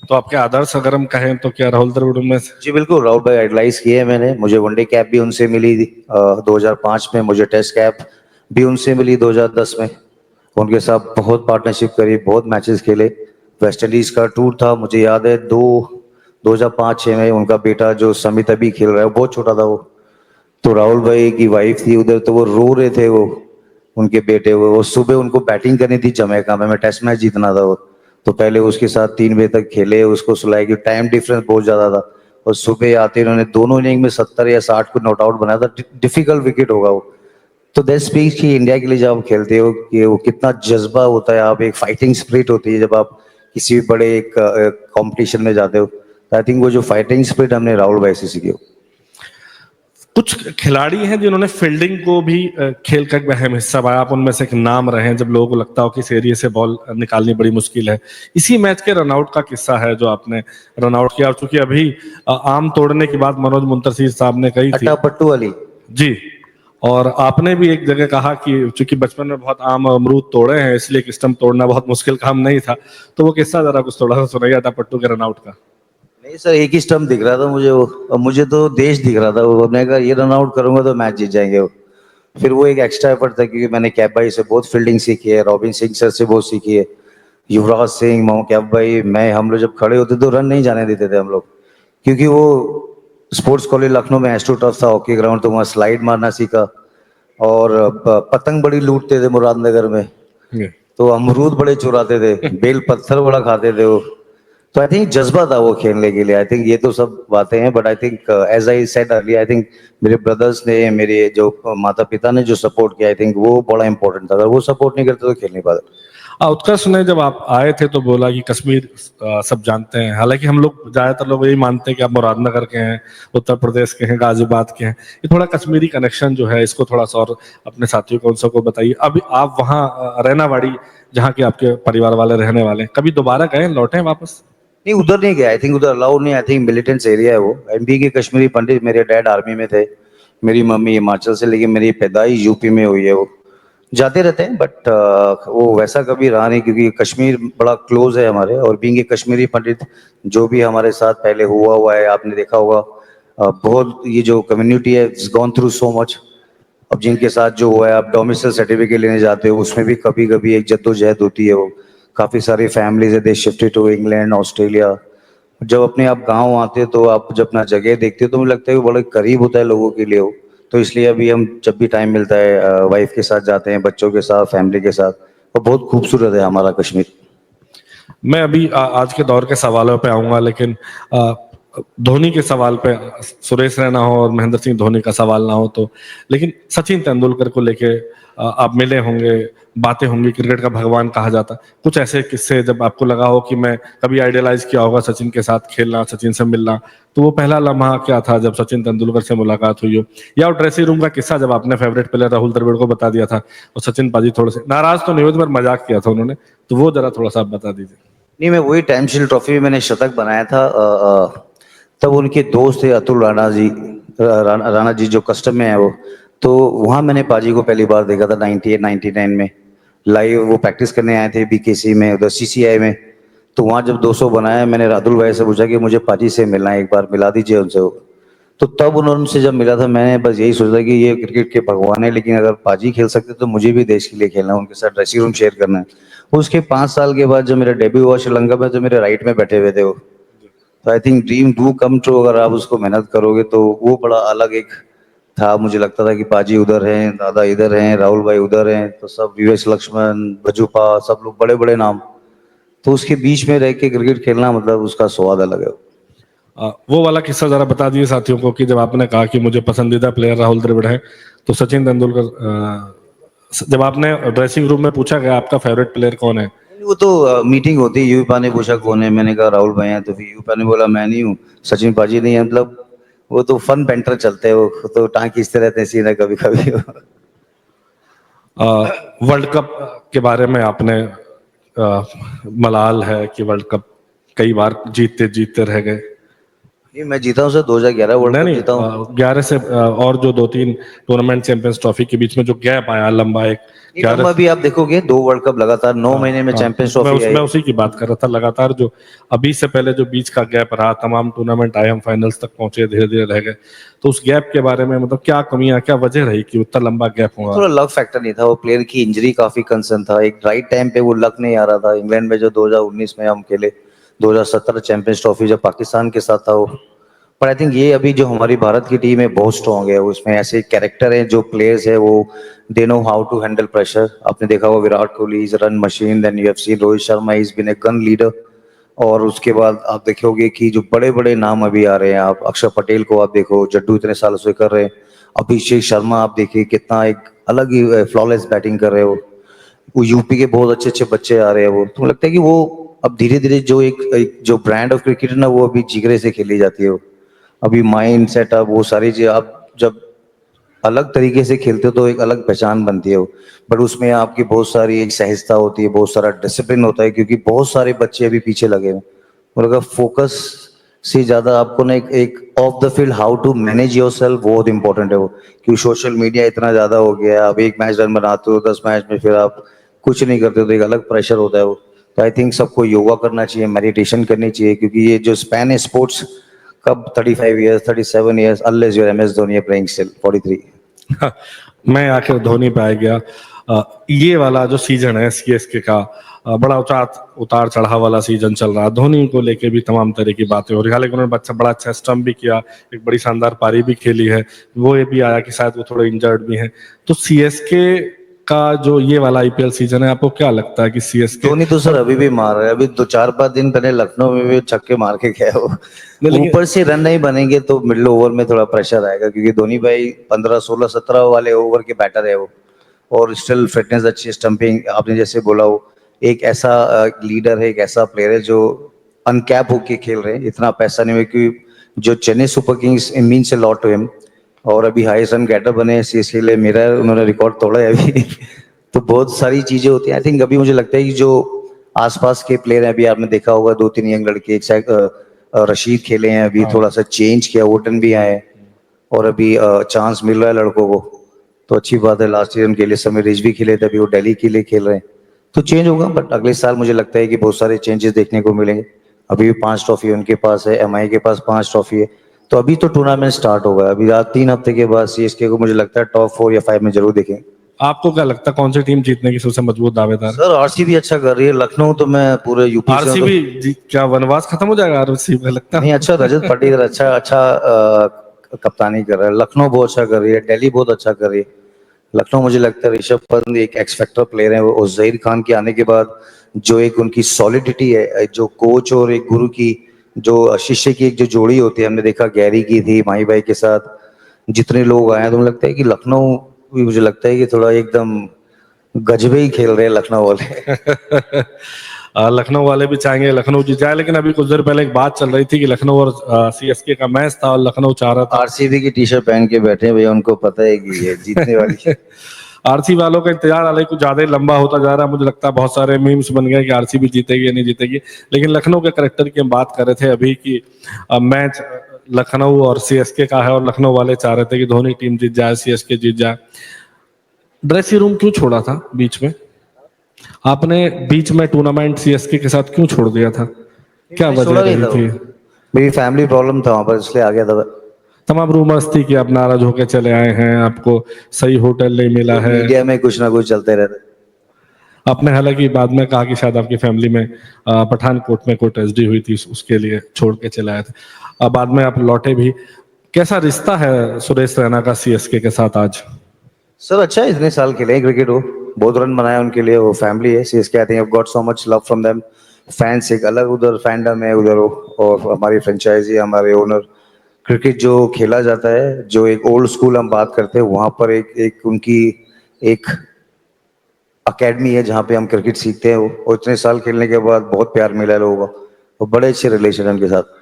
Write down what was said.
तो आपके आदर्श अगर हम कहें तो क्या राहुल द्रविड़ में जी बिल्कुल, राहुल भाई आइडलाइज किए हैं मैंने। मुझे वनडे कैप भी उनसे मिली थी 2005 में, मुझे टेस्ट कैप भी उनसे मिली 2010 में। उनके साथ बहुत पार्टनरशिप करी, बहुत मैचेस खेले। वेस्ट इंडीज का टूर था, मुझे याद है 2005-6 में उनका बेटा जो समित अभी खेल रहा है, वो बहुत छोटा था वो। तो राहुल भाई की वाइफ थी उधर, तो वो रो रहे थे वो, उनके बेटे वो सुबह उनको बैटिंग करनी थी जमैका में, मैं टेस्ट मैच जीतना था वो। तो पहले उसके साथ 3 बजे तक खेले, उसको सुलाए कि टाइम डिफरेंस बहुत ज्यादा था। और सुबह आते इन्होंने दोनों इनिंग में 70 या 60 को नॉट आउट बनाया था। डिफिकल्ट विकेट होगा वो। तो दैट स्पीक्स कि इंडिया के लिए जब आप खेलते हो कि वो कितना जज्बा होता है, आप एक फाइटिंग स्पिरिट होती है जब आप किसी भी बड़े एक कंपटीशन में जाते हो। आई थिंक वो जो फाइटिंग स्पिरिट हमने राहुल भाई से सीखी हो। कुछ खिलाड़ी हैं जिन्होंने फील्डिंग को भी खेल का एक अहम हिस्सा पाया, आप उनमें से एक नाम रहे हैं जब लोगों को लगता हो कि इस एरिया से बॉल निकालनी बड़ी मुश्किल है। इसी मैच के रनआउट का किस्सा है जो आपने रनआउट किया, और चूंकि अभी आम तोड़ने की बात मनोज मुंतशिर साहब ने कही थी। अट्टा पट्टू वाली। जी। और आपने भी एक जगह कहा कि चूंकि बचपन में बहुत आम और अमरूद तोड़े हैं इसलिए एक स्टंप तोड़ना बहुत मुश्किल काम नहीं था। तो वो किस्सा जरा कुछ थोड़ा सा सुनाइए अट्टा पट्टू के रनआउट का। नहीं सर, एक ही स्टंप दिख रहा था मुझे वो, और मुझे तो देश दिख रहा था वो। मैंने कहा ये रन आउट करूंगा तो मैच जीत जाएंगे वो। फिर वो एक एक्स्ट्रा एफर्ट था, क्योंकि मैंने कैप भाई से बहुत फील्डिंग सीखी है, रॉबिन सिंह सर से बहुत सीखी है, युवराज सिंह, कैप भाई, मैं, हम लोग जब खड़े होते तो रन नहीं जाने देते थे हम लोग। क्योंकि वो स्पोर्ट्स कॉलेज लखनऊ में एस्ट्रो टर्फ था, हॉकी ग्राउंड, तो वहाँ स्लाइड मारना सीखा। और पतंग बड़ी लूटते थे मुरादनगर में, जी। तो अमरूद बड़े चुराते थे, बेल पत्थर बड़ा खाते थे वो। तो आई थिंक जज्बा था वो खेलने के लिए। आई थिंक ये तो सब बातें हैं, but I think as I said earlier, I think मेरे ब्रदर्स ने, मेरे जो माता पिता ने जो सपोर्ट किया, आई थिंक वो बड़ा इंपॉर्टेंट था। अगर वो सपोर्ट नहीं करते तो खेल नहीं पाते। उत्कर्ष ने जब आप आए थे तो बोला कि कश्मीर सब जानते हैं, हालांकि हम लोग ज्यादातर लोग यही मानते हैं कि आप मुरादनगर के हैं, उत्तर प्रदेश के हैं, गाजियाबाद के हैं। ये थोड़ा कश्मीरी कनेक्शन जो है इसको थोड़ा सा और अपने साथियों को उन सबको बताइए। अभी आप वहाँ रैनावाड़ी जहाँ के आपके परिवार वाले रहने वाले हैं, कभी दोबारा गए, लौटे वापस? नहीं, उधर नहीं गया। आई थिंक उधर अलाउड नहीं। आई थिंक मिलिटेंट्स एरिया है वो। एमपी के कश्मीरी पंडित, मेरे डैड आर्मी में थे, मेरी मम्मी हिमाचल से, लेकिन मेरी पैदाइश यूपी में हुई है वो। जाते रहते हैं, बट वो वैसा कभी रहा नहीं, क्योंकि कश्मीर बड़ा क्लोज है हमारे। और बीइंग ए कश्मीरी पंडित, जो भी हमारे साथ पहले हुआ है, आपने देखा होगा, बहुत ये जो कम्युनिटी है, it's gone through so much. अब जिनके साथ जो हुआ है, आप डोमिसाइल सर्टिफिकेट लेने जाते हो, उसमें भी कभी कभी एक जद्दोजहद होती है वो। काफी सारी फैमिलीज है, they shifted to England, Australia. जब अपने आप गांव आते हो तो आप जब अपना जगह देखते हो तो मुझे लगता है वो बड़े करीब होता है लोगों के लिए वो। तो इसलिए अभी हम जब भी टाइम मिलता है वाइफ के साथ जाते हैं, बच्चों के साथ, फैमिली के साथ। और बहुत खूबसूरत है हमारा कश्मीर। मैं अभी आज के दौर के सवालों पे आऊंगा, लेकिन आ, धोनी के सवाल पे, सुरेश रैना हो और महेंद्र सिंह धोनी का सवाल ना हो तो, लेकिन सचिन तेंदुलकर को लेके आप मिले होंगे, बातें होंगी, क्रिकेट का भगवान कहा जाता। कुछ ऐसे किस्से जब आपको लगा हो कि मैं कभी आइडियलाइज किया होगा सचिन के साथ खेलना, सचिन से मिलना, तो वो पहला लम्हा क्या था जब सचिन तेंदुलकर से मुलाकात हुई हो? या वो ड्रेसिंग रूम का किस्सा जब आपने फेवरेट प्लेयर राहुल द्रविड़ को बता दिया था और सचिन पाजी थोड़े से नाराज तो नहीं हुए थे पर मजाक किया था उन्होंने, तो वो जरा थोड़ा सा आप बता दीजिए। नहीं, मैं वही टाइम शील्ड ट्रॉफी में मैंने शतक बनाया था। तब उनके दोस्त थे अतुल राणा जी, राणा जी जो कस्टम में है वो। तो वहाँ मैंने पाजी को पहली बार देखा था 98 99 में लाइव। वो प्रैक्टिस करने आए थे बीकेसी में, उधर सीसीआई में। तो वहाँ जब 200 बनाया, मैंने राहुल भाई से पूछा कि मुझे पाजी से मिलना है, एक बार मिला दीजिए उनसे वो। तो तब उनसे जब मिला था, मैंने बस यही सोचा कि ये क्रिकेट के भगवान है, लेकिन अगर पाजी खेल सकते तो मुझे भी देश के लिए खेलना है, उनके साथ ड्रेसिंग रूम शेयर करना है। उसके 5 साल के बाद जब मेरा डेब्यू हुआ श्रीलंका में, तो मेरे राइट में बैठे हुए थे वो। तो I think dream do come true, अगर आप उसको मेहनत करोगे तो वो बड़ा अलग एक था। मुझे लगता था कि पाजी उधर हैं, दादा इधर हैं, राहुल भाई उधर हैं, तो सब वीएस लक्ष्मण, बजूपा, सब लोग बड़े बड़े नाम। तो उसके बीच में रह के क्रिकेट खेलना, मतलब उसका स्वाद अलग है। वो वाला किस्सा जरा बता दीजिए साथियों को कि जब आपने कहा कि मुझे पसंदीदा प्लेयर राहुल द्रविड़ है, तो सचिन तेंदुलकर जब आपने ड्रेसिंग रूम में पूछा गया आपका फेवरेट प्लेयर कौन है? वो तो मीटिंग होती है, यूपा ने पूछा कौन है, मैंने कहा राहुल भाई हैं। तो फिर यूपा ने बोला मैं नहीं हूँ, सचिन पाजी नहीं है। मतलब वो तो फन बैंटर चलते हैं, वो तो टांग खींचते रहते हैं सीधा कभी कभी। वर्ल्ड कप के बारे में आपने मलाल है कि वर्ल्ड कप कई बार जीतते जीतते रह गए, ये मैं जीता हूँ सर, 2011 वर्ल्ड नहीं कप नहीं, जीता हूँ। 11 से और जो 2-3 टूर्नामेंट चैंपियंस ट्रॉफी के बीच में जो गैप आया लंबा एक नहीं, लंबा 11। भी आप देखोगे 2 वर्ल्ड कप लगातार 9 महीने में हाँ, चैंपियंस मैं ट्रॉफी आई। उसी की बात कर रहा था। लगातार जो अभी से पहले जो बीच का गैप रहा, तमाम टूर्नामेंट आए, हम फाइनल्स तक पहुंचे, धीरे धीरे रह गए। तो उस गैप के बारे में मतलब क्या कमियां, क्या वजह रही कि उतना लंबा गैप नहीं, हुआ? थोड़ा लक फैक्टर नहीं था, वो प्लेयर की इंजरी काफी कंसर्न था, एक राइट टाइम पे वो लक नहीं आ रहा था। इंग्लैंड में जो 2019 में हम खेले, 2017 चैंपियंस ट्रॉफी जब पाकिस्तान के साथ था वो। पर आई थिंक ये अभी जो हमारी भारत की टीम है बहुत स्ट्रांग है, उसमें ऐसे कैरेक्टर हैं, जो प्लेयर्स है वो they know how to handle pressure. आपने देखा होगा Virat Kohli is run machine, then you have seen Rohit Sharma is been a gun leader. और उसके बाद आप देखोगे कि जो बड़े बड़े नाम अभी आ रहे हैं, आप अक्षर पटेल को आप देखो, जड्डू इतने सालों से कर रहे हैं। अभिषेक शर्मा आप देखिए कितना एक अलग ही फ्लॉलेस बैटिंग कर रहे हो। वो यूपी के बहुत अच्छे अच्छे बच्चे आ रहे हैं, वो तो लगता है कि वो अब धीरे धीरे जो एक जो ब्रांड ऑफ क्रिकेट है ना, वो अभी जिगरे से खेली जाती है वो। अभी माइंड सेटअप वो सारी चीज आप जब अलग तरीके से खेलते हो तो एक अलग पहचान बनती है वो। बट उसमें आपकी बहुत सारी एक सहजता होती है, बहुत सारा डिसिप्लिन होता है, क्योंकि बहुत सारे बच्चे अभी पीछे लगे हैं। और अगर फोकस से ज्यादा आपको ना एक off the field how to manage yourself बहुत इंपॉर्टेंट है वो। क्योंकि सोशल मीडिया इतना ज्यादा हो गया है, आप एक मैच रन बनाते हो, 10 मैच में फिर आप कुछ नहीं करते हो, तो एक अलग प्रेशर होता है वो। तो आई थिंक सबको योगा करना चाहिए, मेडिटेशन करनी चाहिए, क्योंकि ये जो स्पैन है स्पोर्ट्स, कब 35 years 37 years, unless you're MS Dhoni playing still 43। मैं आखिर धोनी पे आ गया। ये वाला जो सीजन है सीएसके का, बड़ा उतार चढ़ाव वाला सीजन चल रहा है। धोनी को लेके भी तमाम तरह की बातें हो रही है। हालांकि उन्होंने बड़ा अच्छा स्टंप भी किया, एक बड़ी शानदार पारी भी खेली है। वो ये भी आया कि शायद वो थोड़े इंजर्ड भी हैं। तो सीएसके का जो ये वाला आईपीएल सीजन है, आपको क्या लगता है कि सीएसके धोनी तो सर और अभी भी मार रहा है, अभी 2 4 5 दिन पहले लखनऊ में भी छक्के मार के गया वो। नहीं, लेकिन ऊपर से रन नहीं बनेंगे तो मिडिल ओवर में थोड़ा प्रेशर आएगा, क्योंकि धोनी भाई 15 16 17 वाले ओवर के बैटर है वो। और स्टिल फिटनेस अच्छी, स्टंपिंग आपने जैसे बोला, वो एक ऐसा लीडर है, एक ऐसा प्लेयर है जो अनकैप होके खेल रहे हैं। इतना पैसा नहीं है कि जो Chennai Super Kings means a lot to him. और अभी हाईएस्ट रन गेटर बने सीएसके के लिए, मेरा उन्होंने रिकॉर्ड तोड़ा है अभी। तो बहुत सारी चीजें होती हैं। आई थिंक अभी मुझे लगता है कि जो आसपास के प्लेयर हैं, अभी आपने देखा होगा 2 3 यंग लड़के, एक साइड रशीद खेले हैं, अभी हाँ, थोड़ा सा चेंज किया, वोटन भी आए हैं। और अभी चांस मिल रहा है लड़कों को, तो अच्छी बात है। लास्ट ईयर उनके लिए समीर रिजवी खेले थे, अभी वो दिल्ली के लिए खेल रहे हैं। तो चेंज होगा, बट अगले साल मुझे लगता है कि बहुत सारे चेंजेस देखने को मिलेंगे। अभी भी 5 ट्रॉफी उनके पास है, MI के पास 5 ट्रॉफी है। तो अभी तो टूर्नामेंट स्टार्ट होगा, अभी 3 हफ्ते के बाद सीएसके को मुझे लगता है टॉप 4 या 5 में जरूर देखेंगे। आपको क्या लगता है कौन सी टीम जीतने की सबसे मजबूत दावेदार है? सर आरसीबी अच्छा कर रही है, लखनऊ तो मैं पूरे यूपी से हूं तो। आरसीबी क्या वनवास खत्म हो जाएगा आरसीबी का, लगता नहीं, है? अच्छा रजत पाटीदार अच्छा अच्छा कप्तानी कर रहा है। लखनऊ बहुत अच्छा कर रही है, दिल्ली बहुत अच्छा कर रही है। लखनऊ मुझे लगता है ऋषभ पंत एक एक्स फैक्टर प्लेयर है, और जहीर खान के आने के बाद जो एक उनकी सॉलिडिटी है, जो कोच और एक गुरु की, जो शिष्य की एक जो जोड़ी होती है, हमने देखा गैरी की थी, माही भाई के साथ जितने लोग आए हैं, तो मुझे लगता है कि लखनऊ भी, मुझे लगता है कि थोड़ा एकदम गजबे ही खेल रहे हैं लखनऊ वाले। लखनऊ वाले भी चाहेंगे लखनऊ जीत जाए, लेकिन अभी कुछ देर पहले एक बात चल रही थी कि लखनऊ और सीएसके का मैच था और लखनऊ चाह रहा था। आरसीबी की टी शर्ट पहन के बैठे हैं भैया, उनको पता है कि ये जीतने वाली है। आरसी वालों का इंतजार हालांकि कुछ ज्यादा ही लंबा होता जा रहा है। मुझे लगता है बहुत सारे मीम्स बन गए कि आरसीबी जीतेगी या नहीं जीतेगी। लेकिन लखनऊ के करेक्टर की हम बात कर रहे थे अभी कि मैच लखनऊ और सीएसके का है, और लखनऊ वाले चाह रहे थे कि धोनी टीम जीत जाए, सीएसके जीत जाए। ड्रेसिंग रूम क्यों छोड़ा था बीच में? आपने बीच में टूर्नामेंट सीएसके के साथ क्यों छोड़ दिया था? क्या मैंने वजह छोड़ा नहीं रही था वो, थी? मेरी फैमिली प्रॉब्लम था वहां पर, इसलिए आ गया था। तमाम रूमर्स थी कि आप नाराज होकर चले आए हैं, आपको सही होटल नहीं मिला है। मीडिया में कुछ ना कुछ चलते रहता है। आपने हालांकि बाद में कहा कि शायद आपकी फैमिली में पठानकोट में कोई ट्रेजेडी हुई थी, उसके लिए छोड़ के चले आए थे। बाद में आप लौटे भी। कैसा रिश्ता है सुरेश रैना का सीएसके के साथ आज? सर अच्छा है, इतने साल खेले हैं क्रिकेट, वो बहुत रन बनाया उनके लिए, वो फैमिली है CSK. I think I got so much love from them. Fans एक अलग उधर फैंडम है उधर वो, और हमारी फ्रेंचाइजी, हमारे ओनर। क्रिकेट जो खेला जाता है, जो एक ओल्ड स्कूल हम बात करते हैं, वहां पर एक एक उनकी एक अकेडमी है जहाँ पे हम क्रिकेट सीखते हैं वो। और इतने साल खेलने के बाद बहुत प्यार मिला है लोगों को, और बड़े अच्छे रिलेशन है उनके साथ।